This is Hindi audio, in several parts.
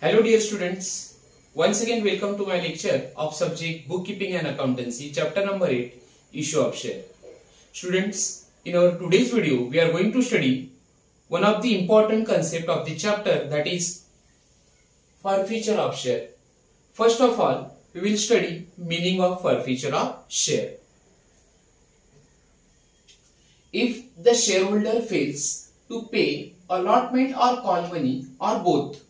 Hello dear students, once again welcome to my lecture of subject Bookkeeping and Accountancy, chapter number 8, Issue of Share. Students, in our today's video, we are going to study one of the important concept of the chapter, that is forfeiture of share. First of all, we will study meaning of forfeiture of share. If the shareholder fails to pay allotment or call money or both,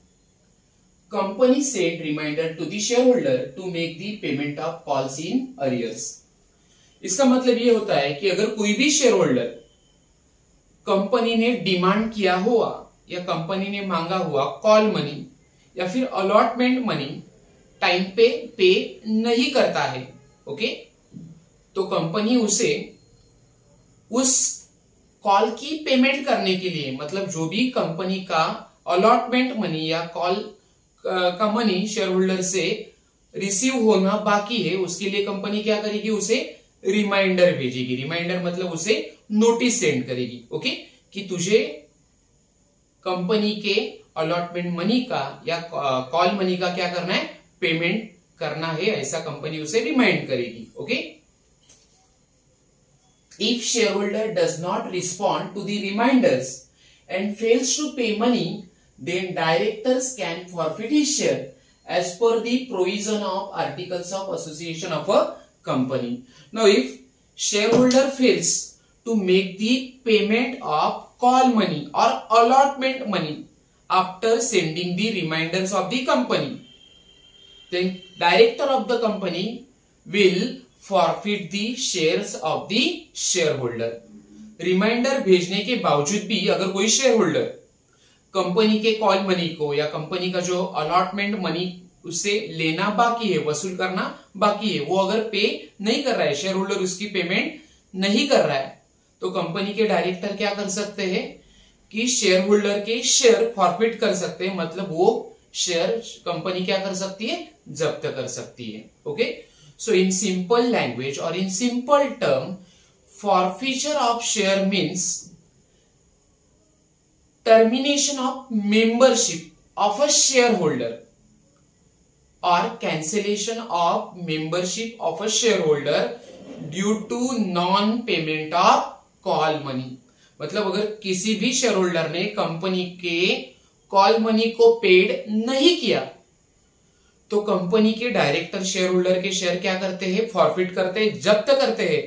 company send reminder to the shareholder to make the payment of calls in arrears. इसका मतलब ये होता है कि अगर कोई भी शेयर होल्डर कंपनी ने डिमांड किया हुआ या कंपनी ने मांगा हुआ कॉल मनी या फिर अलॉटमेंट मनी टाइम पे नहीं करता है, ओके, तो कंपनी उसे उस कॉल की पेमेंट करने के लिए, मतलब जो भी कंपनी का अलॉटमेंट मनी या कॉल का मनी शेयर होल्डर से रिसीव होना बाकी है, उसके लिए कंपनी क्या करेगी, उसे रिमाइंडर भेजेगी. रिमाइंडर मतलब उसे नोटिस सेंड करेगी, ओके, कि तुझे कंपनी के अलॉटमेंट मनी का या कॉल मनी का क्या करना है, पेमेंट करना है, ऐसा कंपनी उसे रिमाइंड करेगी. Okay, if share holder does not respond to the reminders and fails to pay money, then directors can forfeit his share as per the provision of articles of association of a company. Now if shareholder fails to make the payment of call money or allotment money after sending the reminders of the company, then director of the company will forfeit the shares of the shareholder. Reminder भेजने के बावजूद भी अगर कोई शेयर होल्डर कंपनी के कॉल मनी को या कंपनी का जो अलॉटमेंट मनी उससे लेना बाकी है, वसूल करना बाकी है, वो अगर पे नहीं कर रहा है, शेयर होल्डर उसकी पेमेंट नहीं कर रहा है, तो कंपनी के डायरेक्टर क्या कर सकते हैं कि शेयर होल्डर के शेयर फॉरफिट कर सकते हैं, मतलब वो शेयर कंपनी क्या कर सकती है, जब्त कर सकती है. Okay, so in simple language और in simple term, forfeiture of share means termination of membership of a shareholder or cancellation of membership of a shareholder due to non payment of call money. मतलब अगर किसी भी शेयर होल्डर ने कंपनी के कॉल मनी को पेड नहीं किया, तो कंपनी के डायरेक्टर शेयर होल्डर के शेयर क्या करते हैं, फॉरफिट करते हैं, जब्त करते हैं,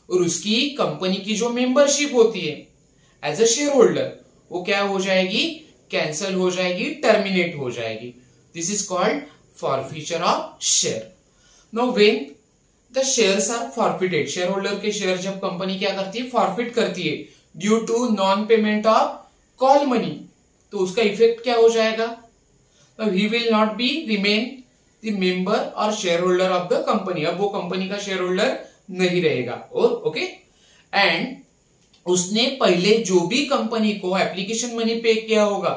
और उसकी कंपनी की जो मेंबरशिप होती है एज अ शेयर होल्डर, वो क्या हो जाएगी, कैंसल हो जाएगी, टर्मिनेट हो जाएगी. This is called forfeiture of share. Now when the shares are forfeited, share holder के शेयर जब कंपनी क्या करती है, फॉरफिट करती है due to non payment of call money, तो उसका इफेक्ट क्या हो जाएगा, he will not be remain the member और share holder of the company. अब वो कंपनी का शेयर होल्डर नहीं रहेगा. और ओके, एंड उसने पहले जो भी कंपनी को एप्लीकेशन मनी पे किया होगा,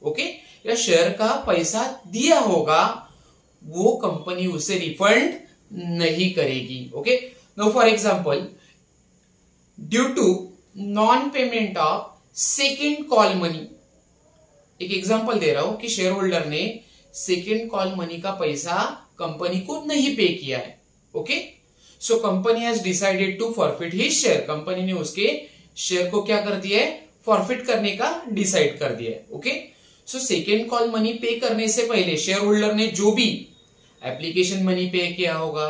ओके, या शेयर का पैसा दिया होगा, वो कंपनी उसे रिफंड नहीं करेगी. Okay, now for example, due to non payment of second call money, एक एग्जांपल दे रहा हूं कि शेयर होल्डर ने सेकेंड कॉल मनी का पैसा कंपनी को नहीं पे किया है. Okay, so company has decided to forfeit his share. Company ने उसके शेयर को क्या कर दिया है, फॉरफिट करने का डिसाइड कर दिया है. Okay, so second call money पे करने से पहले शेयर होल्डर ने जो भी एप्लीकेशन मनी पे किया होगा,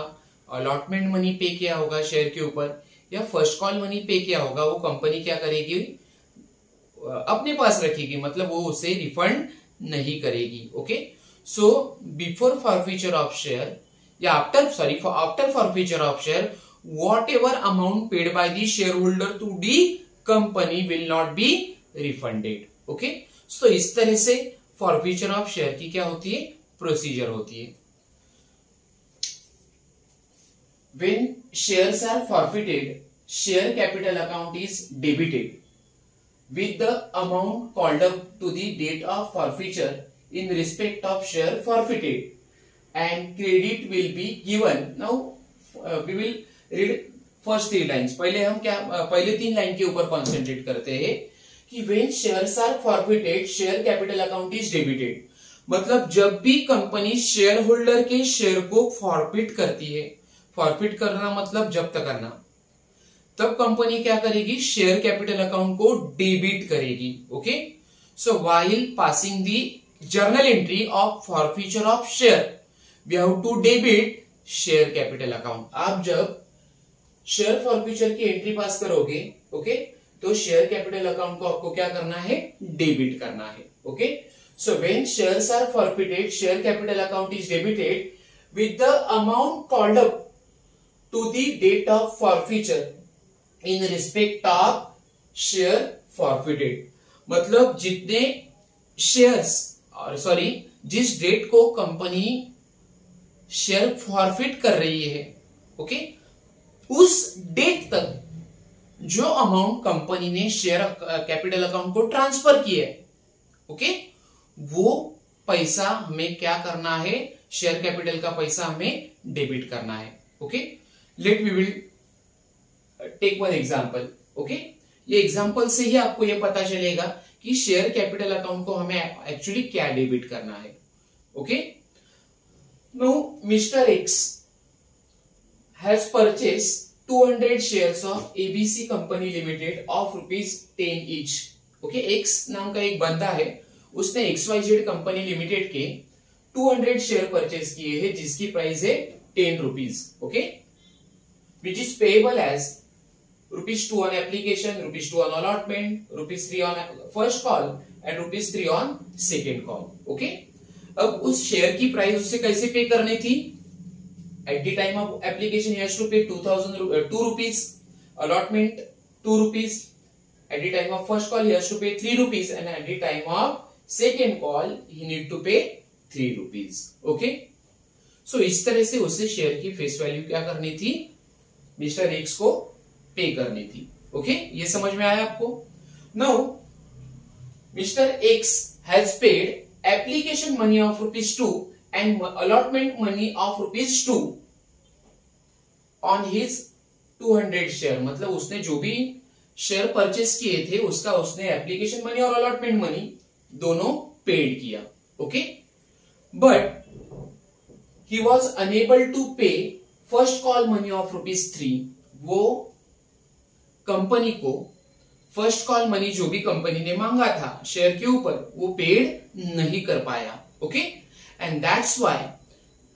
अलॉटमेंट मनी पे किया होगा शेयर के ऊपर, या फर्स्ट कॉल मनी पे किया होगा, वो कंपनी क्या करेगी, अपने पास रखेगी, मतलब वो उसे रिफंड नहीं करेगी. Okay, so before forfeiture of share या after forfeiture of share, whatever amount paid by the shareholder to the company will not be refunded. Okay, so इस तरह से forfeiture of share की क्या होती है, प्रोसीजर होती है. When shares are forfeited, share capital account is debited with the amount called up to the date of forfeiture in respect of share forfeited, and credit will be given. Now we will read first 3 lines. पहले 3 लाइन के ऊपर कॉन्सेंट्रेट करते हैं कि when shares are forfeited, share capital account is debited. मतलब जब भी कंपनी शेयर होल्डर के शेयर को फॉरफिट करती है, फॉरफिट करना मतलब जब्त करना, तब कंपनी क्या करेगी, शेयर कैपिटल अकाउंट को डेबिट करेगी। Okay, so while passing the journal entry of forfeiture of share we have to debit share capital account. आप जब शेयर फॉरफीचर की एंट्री पास करोगे, ओके, तो शेयर कैपिटल अकाउंट को आपको क्या करना है, डेबिट करना है। Okay, so when shares are forfeited, share capital account is debited with the amount called up to the date of forfeiture in respect of share forfeited. मतलब जितने शेयर्स और सॉरी जिस डेट को कंपनी शेयर फॉरफिट कर रही है, ओके, उस डेट तक जो अमाउंट कंपनी ने शेयर कैपिटल अकाउंट को ट्रांसफर किया है, ओके, वो पैसा हमें क्या करना है, शेयर कैपिटल का पैसा हमें डेबिट करना है। Okay, let we will take one example. Okay, ये एग्जांपल से ही आपको ये पता चलेगा कि शेयर कैपिटल अकाउंट को हमें एक्चुअली क्या डेबिट करना है। Okay, now mister x has purchase 200 shares of ABC Company Limited of ₹10 each। Okay, x नाम का एक बंदा है, उसने XYZ कंपनी लिमिटेड के 200 शेयर परचेज किए हैं जिसकी प्राइस है ₹10। Okay, which is payable as ₹2 on application, ₹2 on allotment, ₹3 on first call and ₹3 on second call। Okay, अब उस शेयर की प्राइस उसे कैसे पे करनी थी, at the time of application he has to pay 2 rupees, allotment 2 rupees, at the time of first call he has to pay 3 rupees and at the time of second call he need to pay 3 rupees। Okay, सो इस तरह से उसे शेयर की फेस वैल्यू क्या करनी थी, मिस्टर एक्स को पे करनी थी। ओके, ये समझ में आया आपको। Now mister x has paid application money of ₹2 and allotment money of ₹2 on his 200 share. मतलब उसने जो भी शेयर परचेस किए थे उसका उसने एप्लीकेशन मनी और अलॉटमेंट मनी दोनों पेड किया। Okay, but he was unable to pay first call money of ₹3। वो कंपनी को फर्स्ट कॉल मनी जो भी कंपनी ने मांगा था शेयर के ऊपर वो पेड नहीं कर पाया। Okay, and that's why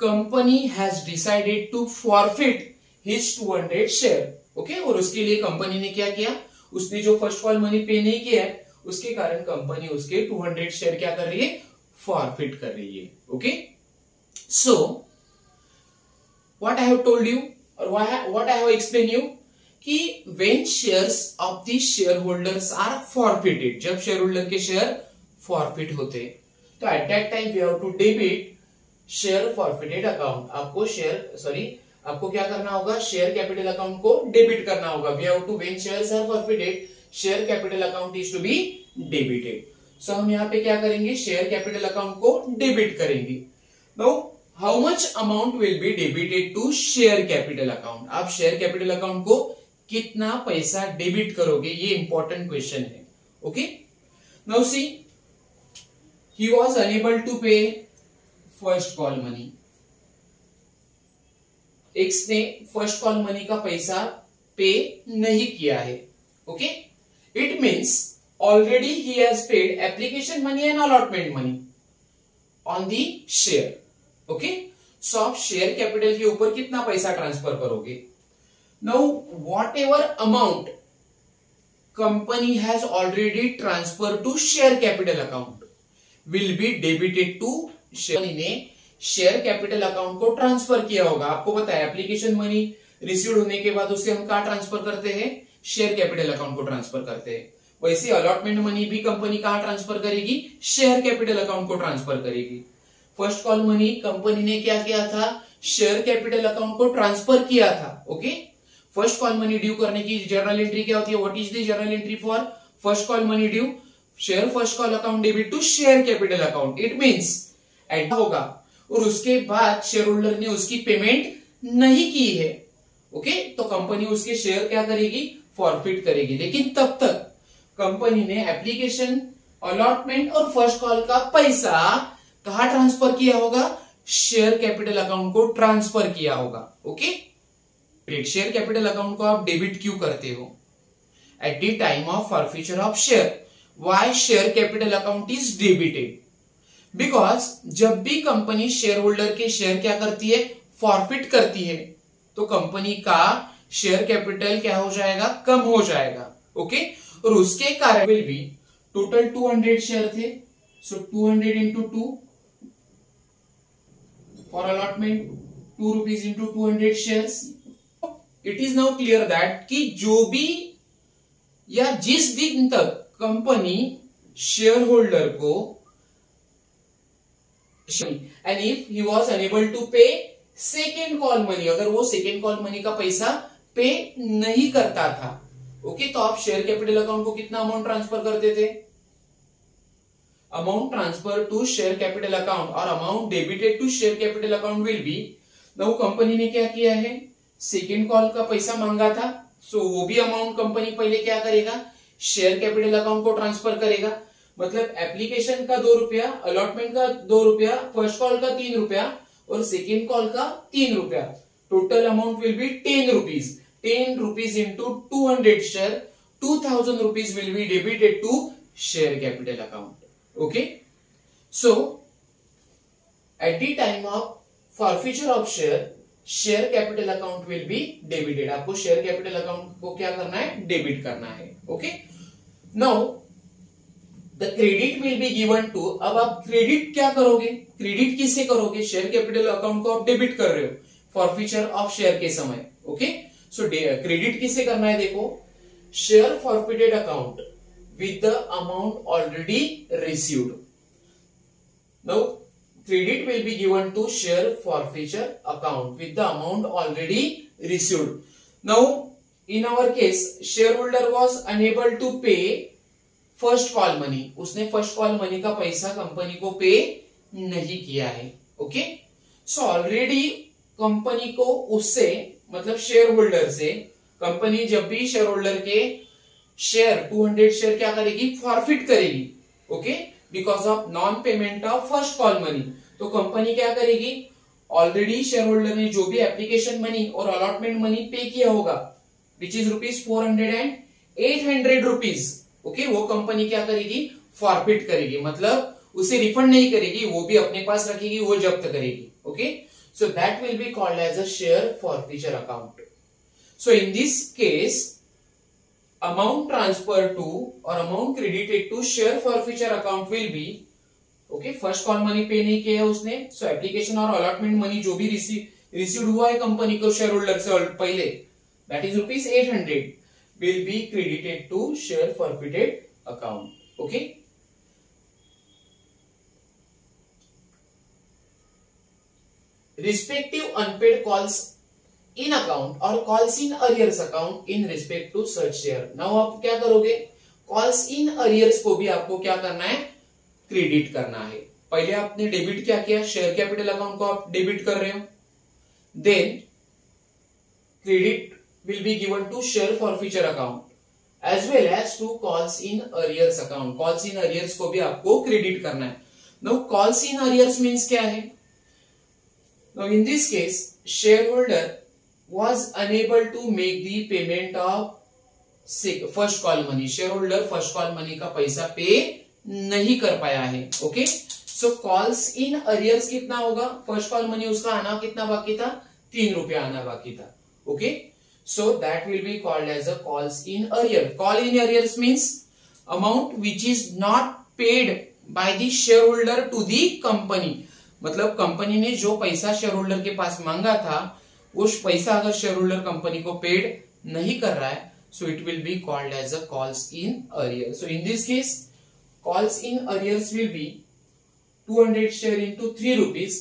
company has decided to forfeit his 200 share। Okay, और उसके लिए कंपनी ने क्या किया, उसने जो फर्स्ट कॉल मनी पे नहीं किया है उसके कारण कंपनी उसके 200 शेयर क्या कर रही है, फॉरफिट कर रही है। Okay, so what I have told you और what I have explain you कि when shares of the share holders are forfeited, जब शेयर होल्डर के शेयर फॉरफिट होते तो at that time we have to debit share forfeited account. आपको क्या करना होगा, शेयर कैपिटल अकाउंट को डेबिट करना होगा। We have to when shares are forfeited share capital account is to be debited. सो हम यहाँ पे क्या करेंगे, शेयर कैपिटल अकाउंट को डेबिट करेंगे। Now how much amount will be debited to share capital account. आप शेयर कैपिटल अकाउंट को कितना पैसा डेबिट करोगे, ये इंपॉर्टेंट क्वेश्चन है। Okay, now see he was unable to pay first call money। X ने फर्स्ट कॉल मनी का पैसा पे नहीं किया है। Okay, it means already he has paid application money and allotment money on the share. Okay, so आप शेयर कैपिटल के ऊपर कितना पैसा ट्रांसफर करोगे। Now whatever amount company has already transfer to share capital account will be debited to share. ने शेयर कैपिटल अकाउंट को ट्रांसफर किया होगा, आपको पता है एप्लीकेशन मनी रिसीव होने के बाद उसे हम कहां ट्रांसफर करते हैं, शेयर कैपिटल अकाउंट को ट्रांसफर करते हैं। वैसे अलॉटमेंट मनी भी कंपनी कहां ट्रांसफर करेगी, शेयर कैपिटल अकाउंट को ट्रांसफर करेगी। फर्स्ट कॉल मनी कंपनी ने क्या किया था, शेयर कैपिटल अकाउंट को ट्रांसफर किया था। Okay, first call money due करने की जर्नल एंट्री क्या होती है, what is the journal entry for first call money due, share first call account debit to share capital account. It means add होगा और उसके बाद शेयर होल्डर ने उसकी पेमेंट नहीं की है। ओके, तो कंपनी उसके शेयर क्या करेगी, फॉरफिट करेगी। लेकिन तब तक कंपनी ने एप्लीकेशन, अलॉटमेंट और फर्स्ट कॉल का पैसा कहां ट्रांसफर किया होगा, शेयर कैपिटल अकाउंट को ट्रांसफर किया होगा। ओके, शेयर कैपिटल अकाउंट को आप डेबिट क्यों करते हो, eight the time of forfeiture of share. Why share capital account is debited, because जब भी कंपनी शेयर होल्डर के शेयर क्या करती है, फॉरफिट करती है, तो कंपनी का शेयर कैपिटल क्या हो जाएगा, कम हो जाएगा। ओके, और उसके कारण विल बी टोटल 200 शेयर थे, so 200 into 2 for allotment, 2 rupees into 200 shares. It is now clear that कि जो भी या जिस दिन तक कंपनी शेयर होल्डर को, and if he was unable to pay second call money, अगर वो सेकेंड कॉल मनी का पैसा पे नहीं करता था, ओके, तो आप शेयर कैपिटल अकाउंट को कितना अमाउंट ट्रांसफर करते थे, amount transfer to share capital account और amount debited to share capital account will be, वो कंपनी ने क्या किया है, सेकेंड कॉल का पैसा मांगा था, सो वो भी अमाउंट कंपनी पहले क्या करेगा, शेयर कैपिटल अकाउंट को ट्रांसफर करेगा। मतलब एप्लीकेशन का 2 रुपया, अलॉटमेंट का 2 रुपया, फर्स्ट कॉल का 3 रुपया और सेकेंड कॉल का 3 रुपया, total amount will be 10 rupees. 10 rupees into 200 share, 2000 rupees will be debited to share capital account. Okay, so at the time of forfeiture of share, share capital account will be debited. आपको शेयर कैपिटल अकाउंट को क्या करना है, डेबिट करना है। Okay, now the credit will be given to, अब आप क्रेडिट क्या करोगे, क्रेडिट किससे करोगे, शेयर कैपिटल अकाउंट को आप डेबिट कर रहे हो फॉरफीचर ऑफ शेयर के समय। ओके, सो क्रेडिट किससे करना है, देखो, share forfeited account with the amount already received. Now credit will be given to share forfeiture account with the amount already received. Now in our case shareholder was unable to pay first call money, उसने first call money का पैसा कंपनी को पे नहीं किया है। ओके, सो ऑलरेडी कंपनी को उससे, मतलब शेयर होल्डर से, कंपनी जब भी शेयर होल्डर के शेयर 200 शेयर क्या करेगी, फॉरफिट करेगी। Okay, because of non payment of first call money, तो कंपनी क्या करेगी, ऑलरेडी शेयर होल्डर ने जो भी एप्लीकेशन मनी और अलॉटमेंट मनी पे किया होगा, which is rupees 400 and 800 rupees, okay, वो कंपनी क्या करेगी, फॉरफिट करेगी, मतलब उसे रिफंड नहीं करेगी, वो भी अपने पास रखेगी, वो जब्त करेगी। Okay, so that will be called as a share forfeiture account. So in this case amount transferred to or amount credited to share forfeiture account will be, okay, first call money पे नहीं किया है उसने, so application और allotment money जो भी रिसीव हुआ है कंपनी को शेयर होल्डर से पहले, that is rupees 800 will be credited to share forfeited account. Okay, respective unpaid calls in account or calls in arrears account in respect to such share. Now आप क्या करोगे, calls in arrears को भी आपको क्या करना है, क्रेडिट करना है। पहले आपने डेबिट क्या किया, शेयर कैपिटल अकाउंट को आप डेबिट कर रहे हो, then credit will be given to share forfeiture account as well as to calls in arrears account. Calls in arrears को भी आपको क्रेडिट करना है। Now calls in arrears means क्या है, now in this case share holder was unable to make the payment of first call money, share holder first call money का पैसा पे नहीं कर पाया है। Okay, so calls in arrears कितना होगा, फर्स्ट कॉल मनी उसका आना कितना बाकी था, 3 रुपया आना बाकी था। Okay, so that will be called as a calls in arrear. Call in arrears means amount which is not paid by the share holder to the company, मतलब कंपनी ने जो पैसा शेयर होल्डर के पास मांगा था, वो पैसा अगर शेयर होल्डर कंपनी को पेड नहीं कर रहा है, so it will be called as a calls in arrear. So in this case calls in arrears will be 200 share into 3 rupees,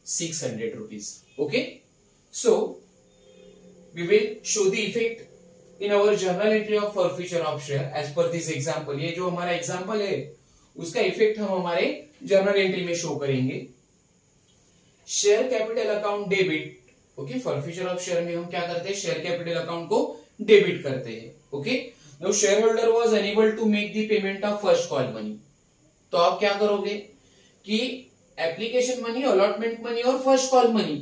600 rupees. Okay, so we will show the effect in our journal entry of forfeiture of share as per this example. ये जो हमारा एग्जाम्पल है उसका इफेक्ट हम हमारे जर्नल एंट्री में शो करेंगे। Share capital account debit, okay, forfeiture of share में हम क्या करते हैं, शेयर कैपिटल अकाउंट को डेबिट करते हैं। Okay, now share holder was unable to make the payment of first call money, तो आप क्या करोगे कि एप्लीकेशन मनी, अलॉटमेंट मनी और फर्स्ट कॉल मनी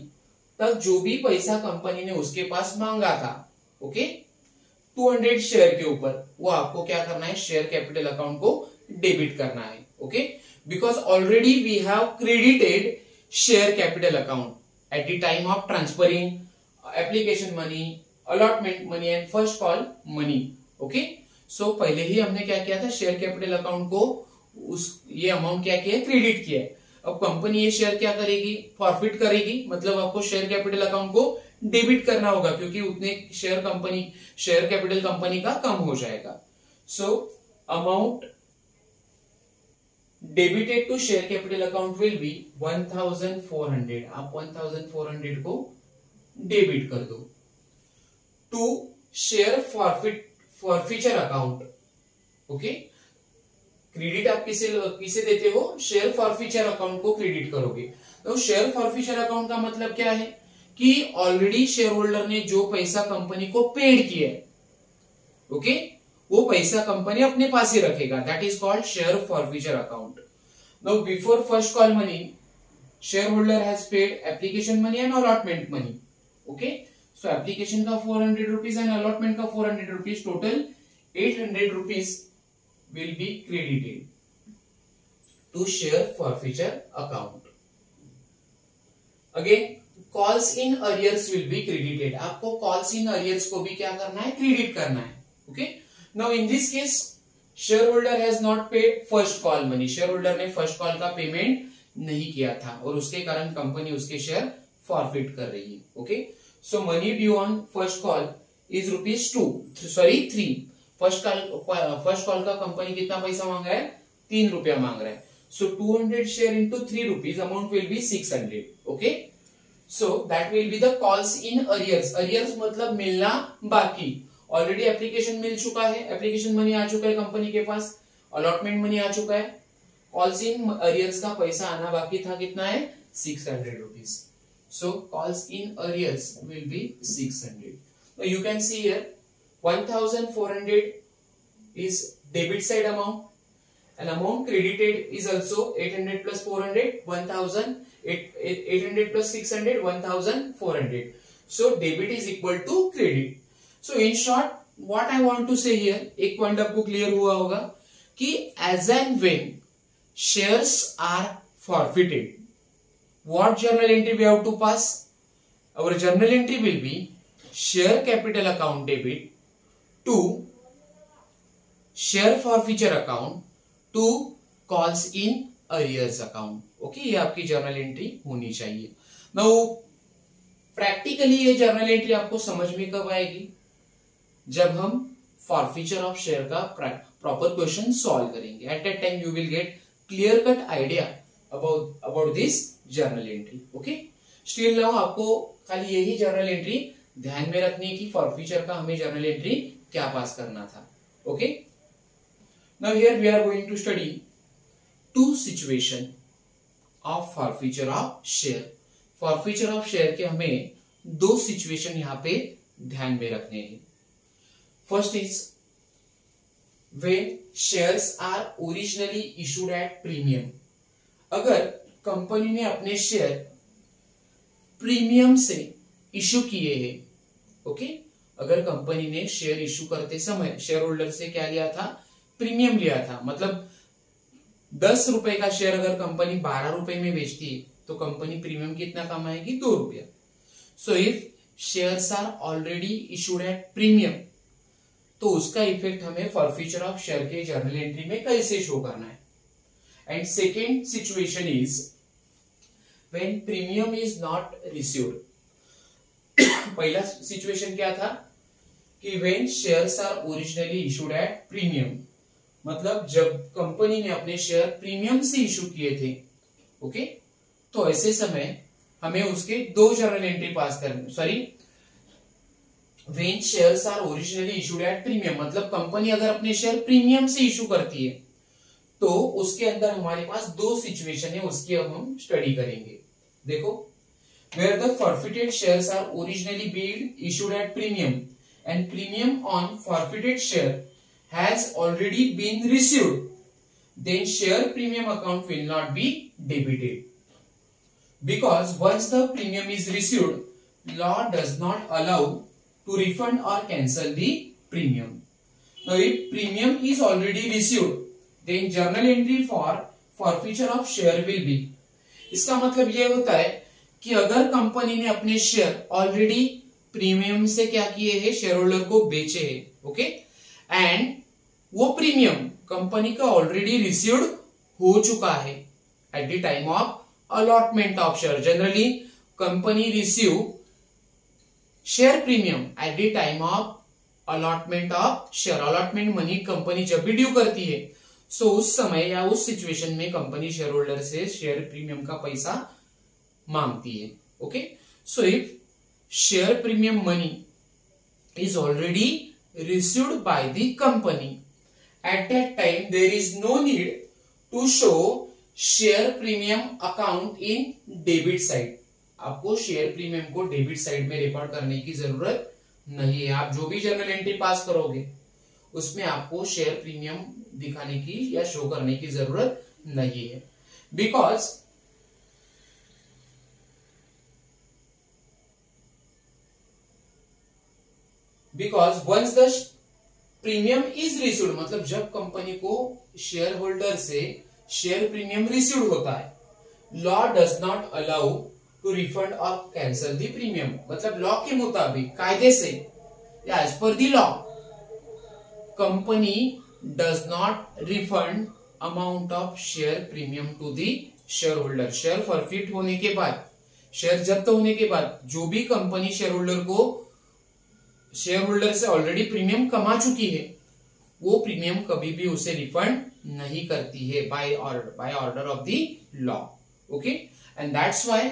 तक जो भी पैसा कंपनी ने उसके पास मांगा था, ओके, 200 शेयर के ऊपर, वो आपको क्या करना है, शेयर कैपिटल अकाउंट को डेबिट करना है, okay, because already we have credited share capital account at the time of transferring application money, allotment money and first call money, okay. So पहले ही हमने क्या किया था, शेयर कैपिटल अकाउंट को ये अमाउंट क्या किया है, क्रेडिट किया है। अब कंपनी ये शेयर क्या करेगी, फॉरफिट करेगी, मतलब आपको शेयर कैपिटल अकाउंट को डेबिट करना होगा क्योंकि उतने शेयर कैपिटल कंपनी का कम हो जाएगा। So amount debited to share capital account will be 1400। आप 1400 को डेबिट कर दो to share forfeiture account, okay. Credit आप किसे देते हो, शेयर फॉरफिचर अकाउंट को क्रेडिट करोगे। तो शेयर फॉरफिचर अकाउंट का मतलब क्या है कि ऑलरेडी शेयर होल्डर ने जो पैसा कंपनी को पेड किया है, ओके, वो पैसा कंपनी अपने पास ही रखेगा, that is called share forfeiture account. Now before first call money, share holder has paid application money and allotment money, okay. So application का 400 रुपीज एंड अलॉटमेंट का 400 rupees, total 800 rupees will be credited to share forfeiture account. Again, calls in arrears will be credited. आपको calls in arrears को भी क्या करना है, क्रेडिट करना है, okay. Now in this case, shareholder has not paid first call money. shareholder ने first call का पेमेंट नहीं किया था और उसके कारण कंपनी उसके शेयर फॉरफिट कर रही है, okay. So money due on first call is ₹3. First call का कंपनी कितना पैसा मांग रहा है, 3 रुपया मांग रहा है। सो 200 share into 3 rupees, amount will B 600, okay. So that will be the calls in arrears. Arrears मतलब मिलना बाकी। ऑलरेडी एप्लीकेशन मिल चुका है, एप्लीकेशन मनी आ चुका है कंपनी के पास, अलॉटमेंट मनी आ चुका है, कॉल्स इन अरियर्स का पैसा आना बाकी था, कितना है, 600 rupees. So calls in arrears will B 600। You can see here 1400 is debit side amount, and amount credited is also 800 plus 400, 800 plus 600, 1400. So debit is equal to credit. So in short, what I want to say here, एक पॉइंट आपको क्लियर हुआ होगा कि as and when shares are forfeited, what journal entry we have to pass? Our journal entry will be share capital account debit to share forfeiture account to calls in arrears account, okay. ये आपकी जर्नल एंट्री होनी चाहिए। नाउ प्रैक्टिकली ये जर्नल एंट्री आपको समझ में कब आएगी, जब हम फॉरफिचर ऑफ शेयर का प्रॉपर क्वेश्चन सॉल्व करेंगे। Eight that time you will get clear cut idea about this journal entry, okay. Still now आपको खाली यही जर्नल एंट्री ध्यान में रखनी है कि फॉरफिचर का हमें जर्नल एंट्री क्या पास करना था, ओके। Now here we are going to study 2 situation of forfeiture of share. Forfeiture of share के हमें 2 सिचुएशन यहां पे ध्यान में रखने हैं। First is when shares are originally issued at premium. अगर कंपनी ने अपने शेयर प्रीमियम से इशू किए हैं, ओके। अगर कंपनी ने शेयर इशू करते समय शेयर होल्डर से क्या लिया था, प्रीमियम लिया था, मतलब 10 रुपए का शेयर अगर कंपनी 12 रुपए में बेचती है तो कंपनी प्रीमियम कितना कमाएगी, 2 रुपया। So if shares are already issued at premium, तो उसका इफेक्ट हमें फॉरफिचर ऑफ शेयर के जर्नल एंट्री में कैसे शो करना है। And second situation is when premium is not received. पहला सिचुएशन क्या था कि when shares are originally issued at premium, मतलब जब कंपनी ने अपने शेयर प्रीमियम से इशू किए थे, ओके। तो ऐसे समय हमें उसके 2 जर्नल एंट्री पास करने, when shares are originally issued at premium, मतलब कंपनी अगर अपने शेयर प्रीमियम से इशू करती है तो उसके अंदर हमारे पास 2 सिचुएशन है, उसकी अब हम स्टडी करेंगे। देखो, where the forfeited shares are originally billed issued at premium and premium on forfeited share has already been received, then share premium account will not be debited, because once the premium is received, law does not allow to refund or cancel the premium. Now, if premium is already received, then journal entry for forfeiture of share will be. इसका मतलब ये होता है कि अगर कंपनी ने अपने शेयर ऑलरेडी प्रीमियम से क्या किए हैं, शेयर होल्डर को बेचे हैं, ओके, एंड वो प्रीमियम कंपनी का ऑलरेडी रिसीव्ड हो चुका है eight the time of allotment of share. Generally company receive share premium eight the time of allotment of share. Allotment money company जब भी ड्यू करती है, सो उस समय या उस सिचुएशन में कंपनी शेयर होल्डर से शेयर प्रीमियम का पैसा मांगती है. Okay, so if share premium money is already received by the company, at that time there is no need to show share premium account in debit side. आपको शेयर प्रीमियम को डेबिट साइड में रिकॉर्ड करने की जरूरत नहीं है. आप जो भी जर्नल एंट्री पास करोगे उसमें आपको शेयर प्रीमियम दिखाने की या शो करने की जरूरत नहीं है. Because once the premium is received, मतलब जब कंपनी को शेयर होल्डर से शेयर प्रीमियम रिसीव्ड होता है, law does not allow to refund और कैंसल द प्रीमियम. मतलब लॉ के मुताबिक, कायदे से, या as per the law, company does not refund amount of share premium to the share holder. Share forfeit होने के बाद, शेयर जब्त होने के बाद जो भी कंपनी शेयर होल्डर को, शेयर होल्डर से ऑलरेडी प्रीमियम कमा चुकी है, वो प्रीमियम कभी भी उसे रिफंड नहीं करती है by order of the law. Okay, and that's why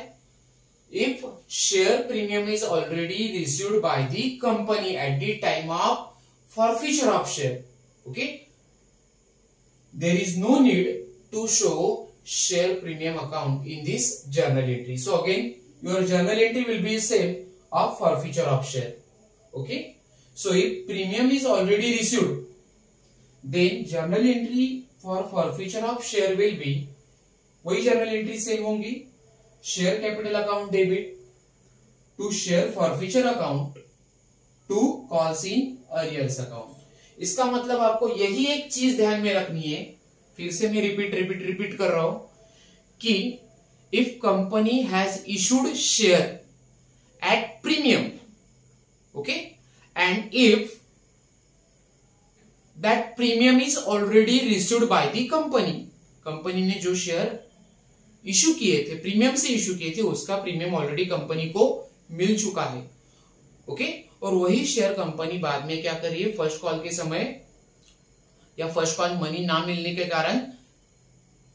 if share premium is already received by the company at the time of forfeiture of share, okay, there is no need to show share premium account in this journal entry. So again, your journal entry will be same of forfeiture of share. Okay, so if premium is already received, then journal entry for forfeiture of share will be, वही journal entry same होंगी, share capital account debit to share forfeiture account to calls in arrears account. इसका मतलब आपको यही एक चीज ध्यान में रखनी है, फिर से मैं रिपीट कर रहा हूं, कि if company has issued share at premium, okay, and if that premium is already received by the company, company ने जो शेयर इश्यू किए थे, प्रीमियम से इश्यू किए थे, उसका प्रीमियम ऑलरेडी कंपनी को मिल चुका है. ओके, और वही शेयर कंपनी बाद में क्या कर रही है, फर्स्ट कॉल के समय या फर्स्ट कॉल मनी ना मिलने के कारण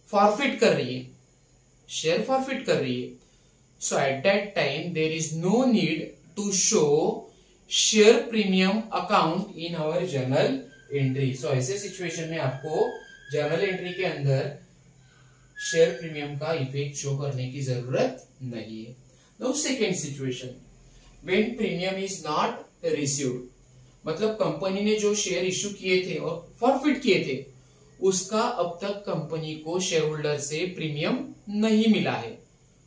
फॉरफिट कर रही है, शेयर फॉरफिट कर रही है. So at that time there is no need to show share premium account in our journal entry. So ऐसे सिचुएशन में आपको जर्नल एंट्री के अंदर शेयर प्रीमियम का इफेक्ट शो करने की जरूरत नहीं है. Now second situation, when premium is not received, मतलब कंपनी ने जो शेयर इश्यू किए थे और फॉरफिट किए थे, उसका अब तक कंपनी को शेयर होल्डर से प्रीमियम नहीं मिला है,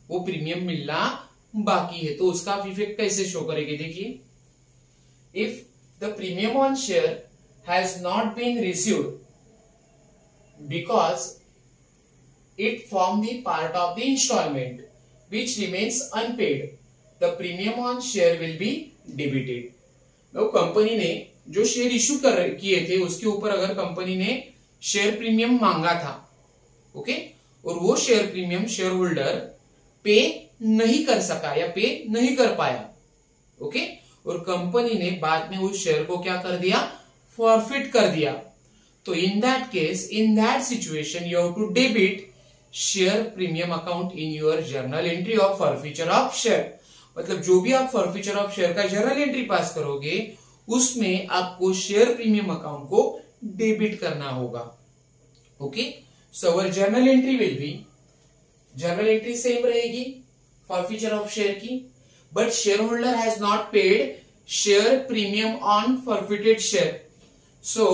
वो प्रीमियम मिलना बाकी है. तो उसका इफेक्ट कैसे शो करेंगे, देखिए, if the premium on share has not been received because it formed the part of the installment which remains unpaid, the premium on share will be debited. now company ने जो शेयर इश्यू किए थे उसके ऊपर अगर कंपनी ने शेयर प्रीमियम मांगा था, ओके, और वो शेयर प्रीमियम शेयर होल्डर पे नहीं कर सका या पे नहीं कर पाया, ओके, और कंपनी ने बाद में उस शेयर को क्या कर दिया, फॉरफिट कर दिया. तो in that case, in that situation, you have to debit share premium account in your journal entry of forfeiture of share. मतलब जो भी आप फॉरफीचर ऑफ शेयर का जर्नल एंट्री पास करोगे उसमें आपको शेयर प्रीमियम अकाउंट को डेबिट करना होगा. Okay, so our journal entry will be, journal entry same रहेगी फॉरफीचर ऑफ शेयर की, but share holder has not paid share premium on forfeited share. So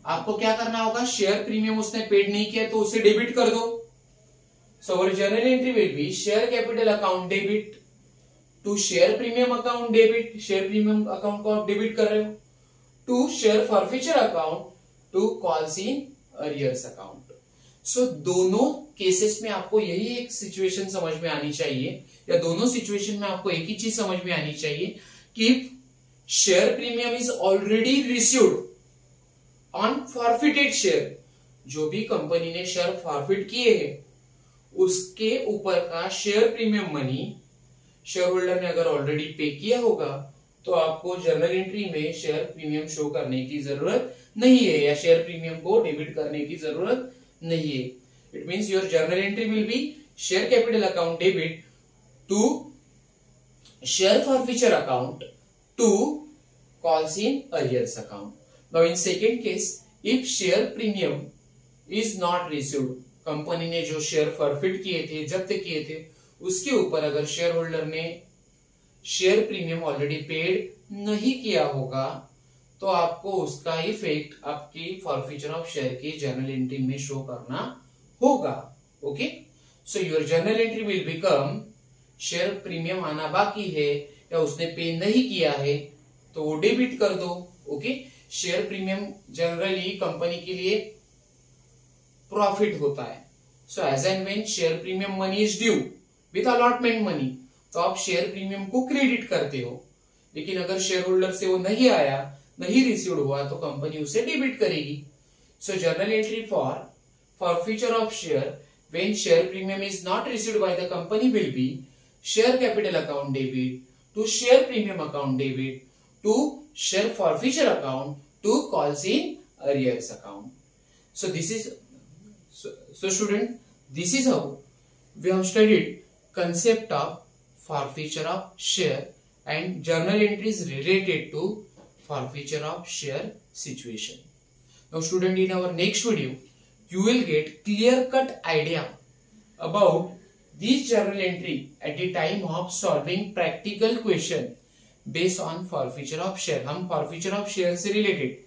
आपको क्या करना होगा, शेयर प्रीमियम उसने पेड नहीं किया तो उसे डेबिट कर दो. So our journal entry will be share capital account debit to share premium account debit, share premium account को आप डेबिट कर रहे हो, to share forfeiture account to calls in arrears account. So दोनों केसेस में आपको यही एक सिचुएशन समझ में आनी चाहिए, या दोनों सिचुएशन में आपको एक ही चीज समझ में आनी चाहिए कि share premium is already received on forfeited share, जो भी कंपनी ने शेयर फॉरफिट किए हैं उसके ऊपर का share premium money share holder ने अगर ऑलरेडी पे किया होगा तो आपको जर्नल एंट्री में शेयर प्रीमियम शो करने की जरूरत नहीं है, या शेयर प्रीमियम को डेबिट करने की जरूरत नहीं है. It means your journal entry will be share capital account debit to share forfeiture account to calls in arrears account. Now in second case, if share premium is not received, company ने जो शेयर फॉरफिट किए थे, जब्त किए थे, उसके ऊपर अगर शेयर होल्डर ने शेयर प्रीमियम ऑलरेडी पेड नहीं किया होगा तो आपको उसका इफेक्ट आपकी फॉरफीचर ऑफ शेयर की जर्नल एंट्री में शो करना होगा. Okay, so your journal entry will become share premium आना बाकी है या उसने पे नहीं किया है तो वो डेबिट कर दो. Okay, share premium generally company के लिए प्रॉफिट होता है. So as and when share premium money is due with allotment money, तो आप शेयर प्रीमियम को क्रेडिट करते हो, लेकिन अगर शेयर होल्डर से वो नहीं आया, नहीं रिसीव्ड हुआ, तो कंपनी उसे डेबिट करेगी. So journal entry for forfeiture of share when share premium is not received by the company will be share capital account debit to share premium account debit to share forfeiture account to calls in arrears account. So this is so student, this is how we have studied concept of forfeiture of share and journal entries related to forfeiture of share situation. Now student, in our next video you will get clear cut idea about this journal entry at the time of solving practical question based on forfeiture of share. हम forfeiture of share से related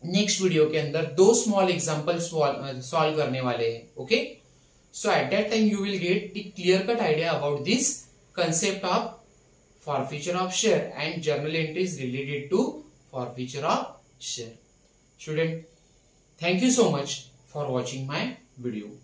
नेक्स्ट वीडियो के अंदर दो स्मॉल एग्जांपल सॉल्व करने वाले हैं. Okay, so at that time you will get the clear cut idea about this concept of forfeiture of share and journal entries related to forfeiture of share. Student, thank you so much for watching my video.